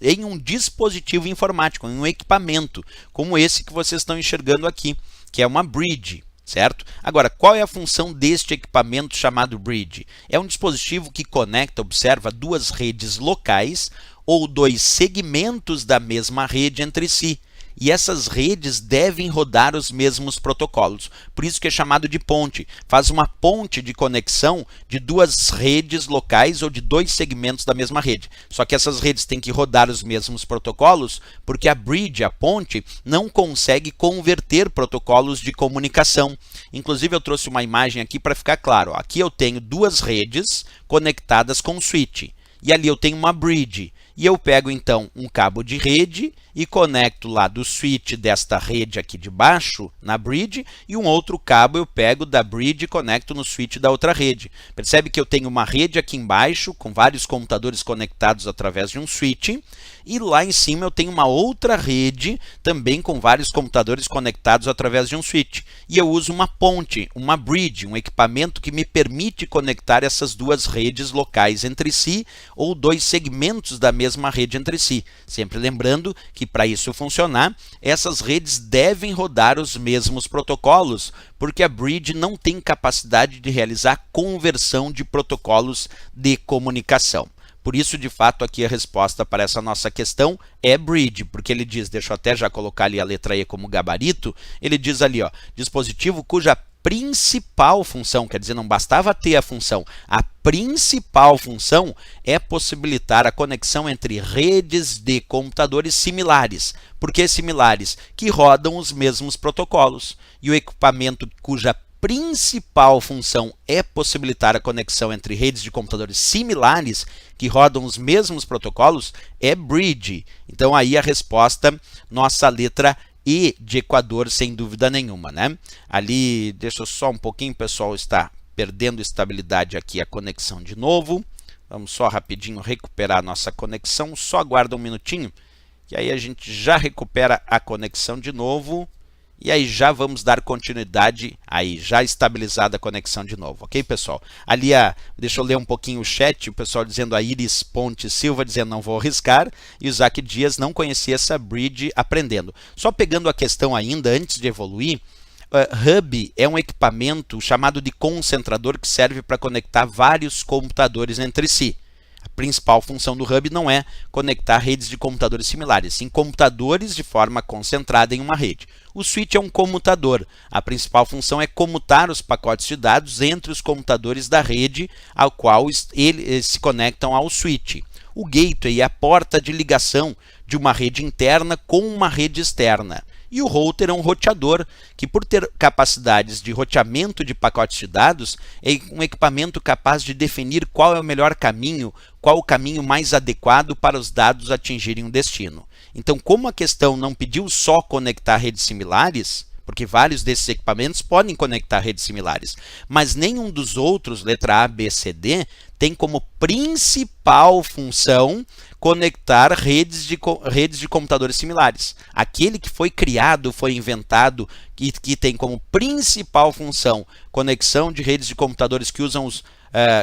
em um dispositivo informático, em um equipamento, como esse que vocês estão enxergando aqui, que é uma bridge. Certo? Agora, qual é a função deste equipamento chamado bridge? É um dispositivo que conecta, observa, duas redes locais ou dois segmentos da mesma rede entre si. E essas redes devem rodar os mesmos protocolos. Por isso que é chamado de ponte. Faz uma ponte de conexão de duas redes locais ou de dois segmentos da mesma rede. Só que essas redes têm que rodar os mesmos protocolos porque a bridge, a ponte, não consegue converter protocolos de comunicação. Inclusive eu trouxe uma imagem aqui para ficar claro. Aqui eu tenho duas redes conectadas com switch. E ali eu tenho uma bridge. E eu pego, então, um cabo de rede e conecto lá do switch desta rede aqui de baixo, na bridge, e um outro cabo eu pego da bridge e conecto no switch da outra rede. Percebe que eu tenho uma rede aqui embaixo, com vários computadores conectados através de um switch, e lá em cima eu tenho uma outra rede, também com vários computadores conectados através de um switch. E eu uso uma ponte, uma bridge, um equipamento que me permite conectar essas duas redes locais entre si, ou dois segmentos da mesma rede entre si. Sempre lembrando que para isso funcionar, essas redes devem rodar os mesmos protocolos, porque a bridge não tem capacidade de realizar conversão de protocolos de comunicação. Por isso, de fato, aqui a resposta para essa nossa questão é bridge, porque ele diz, deixa eu até já colocar ali a letra E como gabarito, ele diz ali, ó, dispositivo cuja principal função, quer dizer, não bastava ter a função, a principal função é possibilitar a conexão entre redes de computadores similares. Por que similares? Que rodam os mesmos protocolos. E o equipamento cuja principal função é possibilitar a conexão entre redes de computadores similares que rodam os mesmos protocolos é bridge. Então aí a resposta, nossa letra E de Equador, sem dúvida nenhuma, né? Ali, deixa eu só um pouquinho, pessoal, está perdendo estabilidade aqui a conexão de novo. Vamos só rapidinho recuperar a nossa conexão, só aguarda um minutinho, que aí a gente já recupera a conexão de novo. E aí já vamos dar continuidade, aí já estabilizada a conexão de novo, ok, pessoal? Ali, deixa eu ler um pouquinho o chat, o pessoal dizendo, a Iris Ponte Silva dizendo não vou arriscar, e o Isaac Dias não conhecia essa bridge aprendendo. Só pegando a questão ainda, antes de evoluir, Hub é um equipamento chamado de concentrador que serve para conectar vários computadores entre si. A principal função do hub não é conectar redes de computadores similares, sim computadores de forma concentrada em uma rede. O switch é um comutador. A principal função é comutar os pacotes de dados entre os computadores da rede ao qual eles se conectam ao switch. O gateway é a porta de ligação de uma rede interna com uma rede externa. E o router é um roteador, que por ter capacidades de roteamento de pacotes de dados, é um equipamento capaz de definir qual é o melhor caminho, qual o caminho mais adequado para os dados atingirem um destino. Então, como a questão não pediu só conectar redes similares, porque vários desses equipamentos podem conectar redes similares, mas nenhum dos outros, letra A, B, C, D, tem como principal função conectar redes de computadores similares. Aquele que foi criado, foi inventado, que tem como principal função conexão de redes de computadores que usam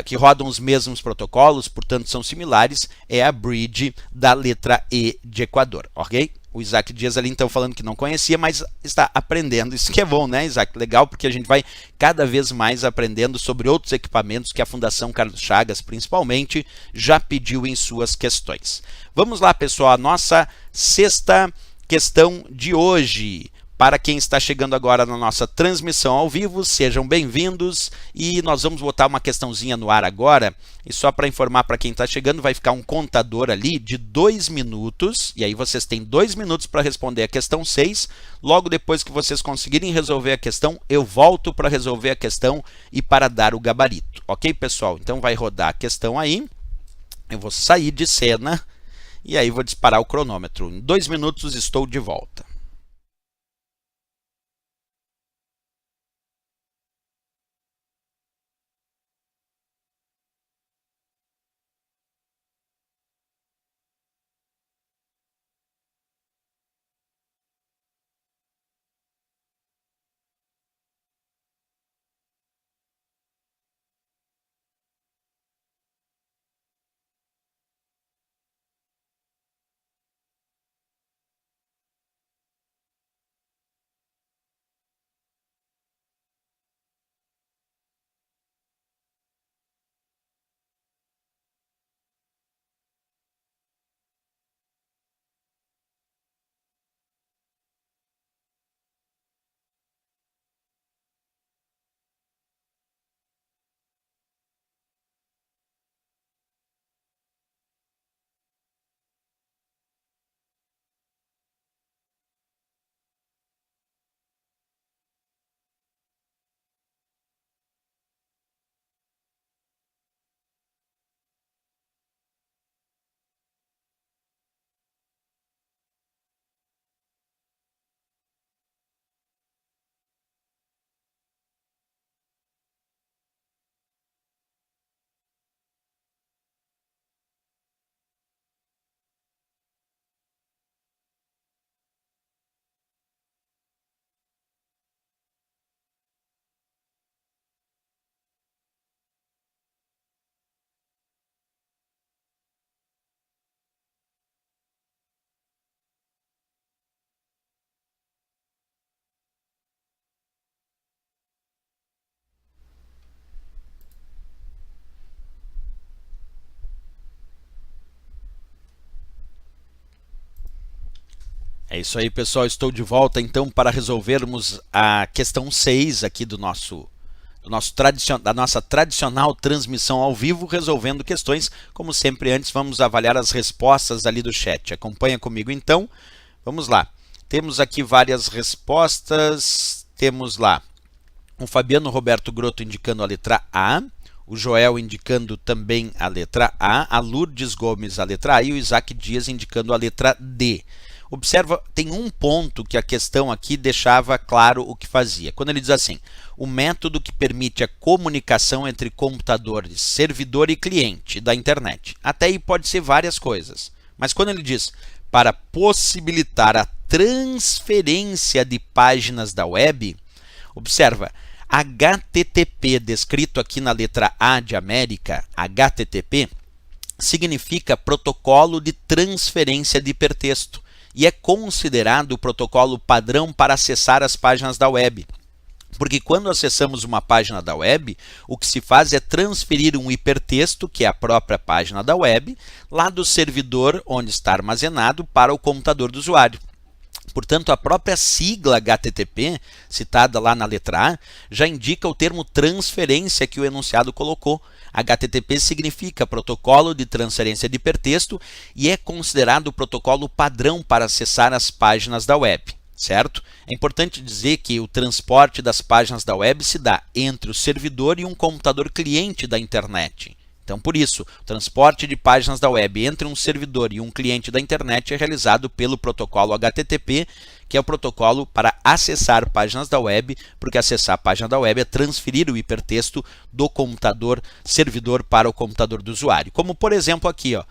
que rodam os mesmos protocolos, portanto são similares, é a bridge da letra E de Equador, ok? O Isaac Dias ali então falando que não conhecia, mas está aprendendo. Isso que é bom, né, Isaac? Legal, porque a gente vai cada vez mais aprendendo sobre outros equipamentos que a Fundação Carlos Chagas, principalmente, já pediu em suas questões. Vamos lá, pessoal, a nossa sexta questão de hoje. Para quem está chegando agora na nossa transmissão ao vivo, sejam bem-vindos e nós vamos botar uma questãozinha no ar agora. E só para informar para quem está chegando, vai ficar um contador ali de 2 minutos. E aí vocês têm 2 minutos para responder a questão 6. Logo depois que vocês conseguirem resolver a questão, eu volto para resolver a questão e para dar o gabarito. Ok, pessoal? Então vai rodar a questão aí. Eu vou sair de cena e aí vou disparar o cronômetro. Em 2 minutos estou de volta. É isso aí, pessoal. Estou de volta então para resolvermos a questão 6 aqui da nossa tradicional transmissão ao vivo, resolvendo questões. Como sempre, antes vamos avaliar as respostas ali do chat. Acompanha comigo então. Vamos lá. Temos aqui várias respostas. Temos lá o Fabiano Roberto Grotto indicando a letra A, o Joel indicando também a letra A Lourdes Gomes a letra A e o Isaac Dias indicando a letra D. Observa, tem um ponto que a questão aqui deixava claro o que fazia. Quando ele diz assim, o método que permite a comunicação entre computadores, servidor e cliente da internet. Até aí pode ser várias coisas. Mas quando ele diz, para possibilitar a transferência de páginas da web, observa, HTTP, descrito aqui na letra A de América, HTTP, significa protocolo de transferência de hipertexto. E é considerado o protocolo padrão para acessar as páginas da web. Porque quando acessamos uma página da web, o que se faz é transferir um hipertexto, que é a própria página da web, lá do servidor onde está armazenado para o computador do usuário. Portanto, a própria sigla HTTP, citada lá na letra A, já indica o termo transferência que o enunciado colocou. HTTP significa protocolo de transferência de hipertexto e é considerado o protocolo padrão para acessar as páginas da web, certo? É importante dizer que o transporte das páginas da web se dá entre o servidor e um computador cliente da internet. Então, por isso, o transporte de páginas da web entre um servidor e um cliente da internet é realizado pelo protocolo HTTP, que é o protocolo para acessar páginas da web, porque acessar a página da web é transferir o hipertexto do computador servidor para o computador do usuário. Como, por exemplo, aqui, ó,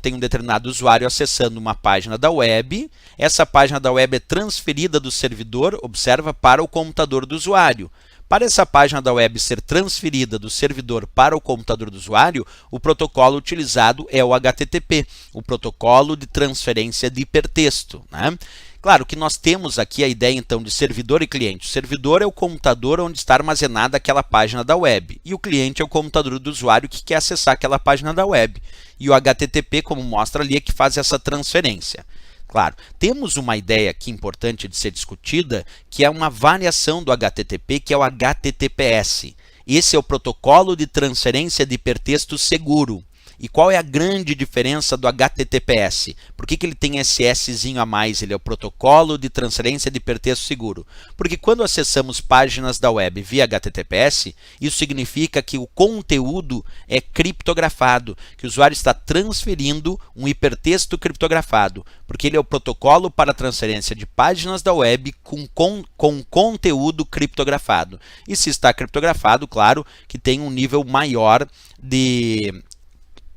tem um determinado usuário acessando uma página da web, essa página da web é transferida do servidor, observa, para o computador do usuário. Para essa página da web ser transferida do servidor para o computador do usuário, o protocolo utilizado é o HTTP, o protocolo de transferência de hipertexto, né? Claro que nós temos aqui a ideia então de servidor e cliente. O servidor é o computador onde está armazenada aquela página da web e o cliente é o computador do usuário que quer acessar aquela página da web. E o HTTP, como mostra ali, é que faz essa transferência. Claro, temos uma ideia aqui importante de ser discutida, que é uma variação do HTTP, que é o HTTPS. Esse é o protocolo de transferência de hipertexto seguro. E qual é a grande diferença do HTTPS? Por que ele tem esse Szinho a mais? Ele é o protocolo de transferência de hipertexto seguro. Porque quando acessamos páginas da web via HTTPS, isso significa que o conteúdo é criptografado, que o usuário está transferindo um hipertexto criptografado, porque ele é o protocolo para transferência de páginas da web com conteúdo criptografado. E se está criptografado, claro que tem um nível maior de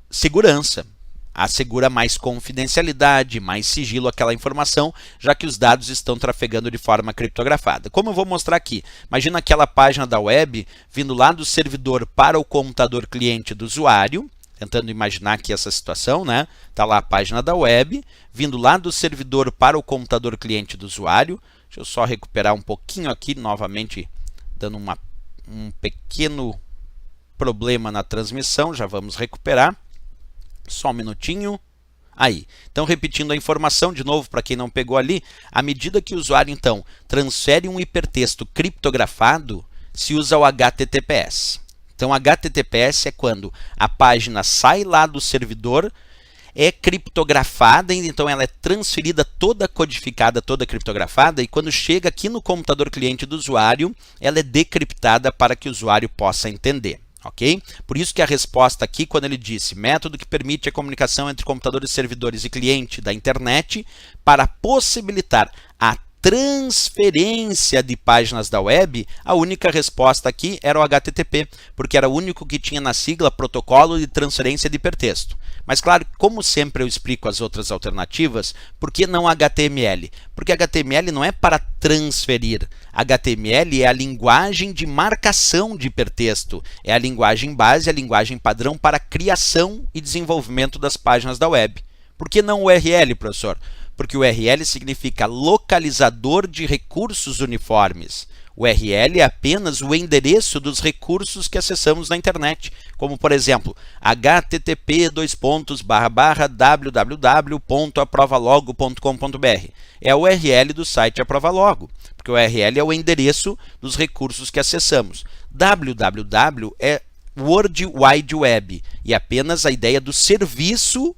segurança, assegura mais confidencialidade, mais sigilo àquela informação, já que os dados estão trafegando de forma criptografada. Como eu vou mostrar aqui, imagina aquela página da web vindo lá do servidor para o computador cliente do usuário, tentando imaginar aqui essa situação, né? Está lá a página da web, vindo lá do servidor para o computador cliente do usuário. Deixa eu só recuperar um pouquinho aqui, novamente dando um pequeno problema na transmissão, já vamos recuperar. Só um minutinho. Aí, então repetindo a informação de novo para quem não pegou ali, à medida que o usuário então transfere um hipertexto criptografado, se usa o HTTPS. Então HTTPS é quando a página sai lá do servidor, é criptografada, então ela é transferida toda codificada, toda criptografada, e quando chega aqui no computador cliente do usuário, ela é decriptada para que o usuário possa entender. Ok? Por isso que a resposta aqui, quando ele disse método que permite a comunicação entre computadores, servidores e cliente da internet para possibilitar a transferência de páginas da web, a única resposta aqui era o HTTP, porque era o único que tinha na sigla protocolo de transferência de hipertexto. Mas claro, como sempre eu explico as outras alternativas, por que não HTML? Porque HTML não é para transferir. HTML é a linguagem de marcação de hipertexto. É a linguagem base, a linguagem padrão para criação e desenvolvimento das páginas da web. Por que não URL, professor? Porque o URL significa localizador de recursos uniformes. URL é apenas o endereço dos recursos que acessamos na internet, como por exemplo, http://www.aprovalogo.com.br. É a URL do site Aprovalogo, porque o URL é o endereço dos recursos que acessamos. www é World Wide Web, e apenas a ideia do serviço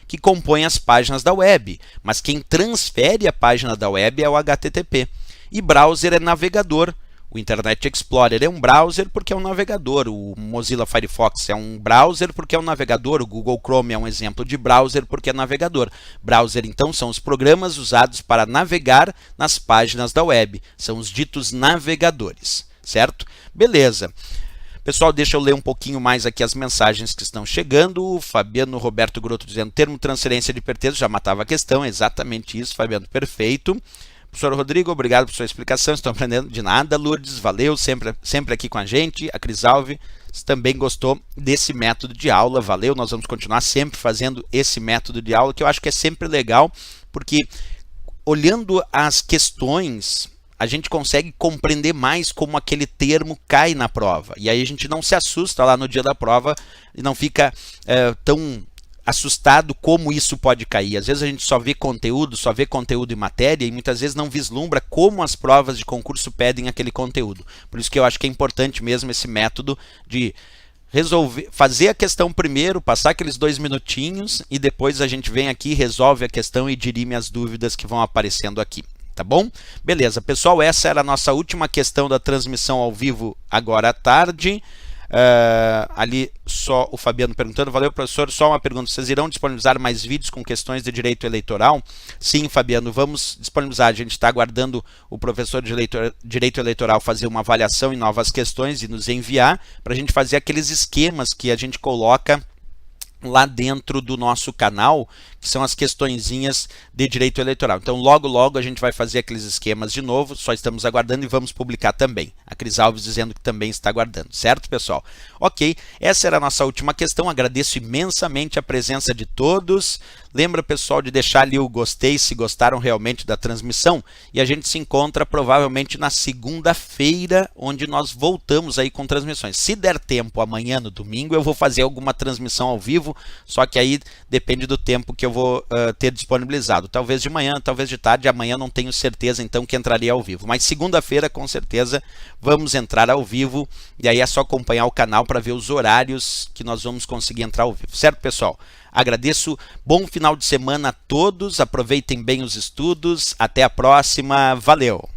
que compõe as páginas da web, mas quem transfere a página da web é o HTTP. E browser é navegador. O Internet Explorer é um browser porque é um navegador, o Mozilla Firefox é um browser porque é um navegador, o Google Chrome é um exemplo de browser porque é navegador. Browser, então, são os programas usados para navegar nas páginas da web, são os ditos navegadores, certo? Beleza. Pessoal, deixa eu ler um pouquinho mais aqui as mensagens que estão chegando. O Fabiano Roberto Grotto dizendo, termo transferência de hipertexto já matava a questão, exatamente isso, Fabiano, perfeito. Professor Rodrigo, obrigado por sua explicação, estou aprendendo de nada. Lourdes, valeu, sempre aqui com a gente. A Crisalve também gostou desse método de aula, valeu, nós vamos continuar sempre fazendo esse método de aula, que eu acho que é sempre legal, porque olhando as questões, a gente consegue compreender mais como aquele termo cai na prova. E aí a gente não se assusta lá no dia da prova e não fica tão assustado como isso pode cair. Às vezes a gente só vê conteúdo e matéria e muitas vezes não vislumbra como as provas de concurso pedem aquele conteúdo. Por isso que eu acho que é importante mesmo esse método de fazer a questão primeiro, passar aqueles 2 minutinhos e depois a gente vem aqui, resolve a questão e dirime as dúvidas que vão aparecendo aqui. Tá bom? Beleza, pessoal, essa era a nossa última questão da transmissão ao vivo agora à tarde. Ali só o Fabiano perguntando, valeu professor, só uma pergunta, vocês irão disponibilizar mais vídeos com questões de direito eleitoral? Sim, Fabiano, vamos disponibilizar, a gente está aguardando o professor de direito eleitoral fazer uma avaliação em novas questões e nos enviar para a gente fazer aqueles esquemas que a gente coloca lá dentro do nosso canal, que são as questõezinhas de direito eleitoral. Então, logo a gente vai fazer aqueles esquemas de novo, só estamos aguardando e vamos publicar também. A Cris Alves dizendo que também está aguardando, certo, pessoal? Ok, essa era a nossa última questão, agradeço imensamente a presença de todos. Lembra, pessoal, de deixar ali o gostei se gostaram realmente da transmissão, e a gente se encontra provavelmente na segunda-feira, onde nós voltamos aí com transmissões. Se der tempo amanhã, no domingo, eu vou fazer alguma transmissão ao vivo, só que aí depende do tempo que eu vou ter disponibilizado. Talvez de manhã, talvez de tarde, amanhã não tenho certeza então que entraria ao vivo. Mas segunda-feira, com certeza, vamos entrar ao vivo, e aí é só acompanhar o canal para ver os horários que nós vamos conseguir entrar ao vivo. Certo, pessoal? Agradeço, bom final de semana a todos, aproveitem bem os estudos, até a próxima, valeu!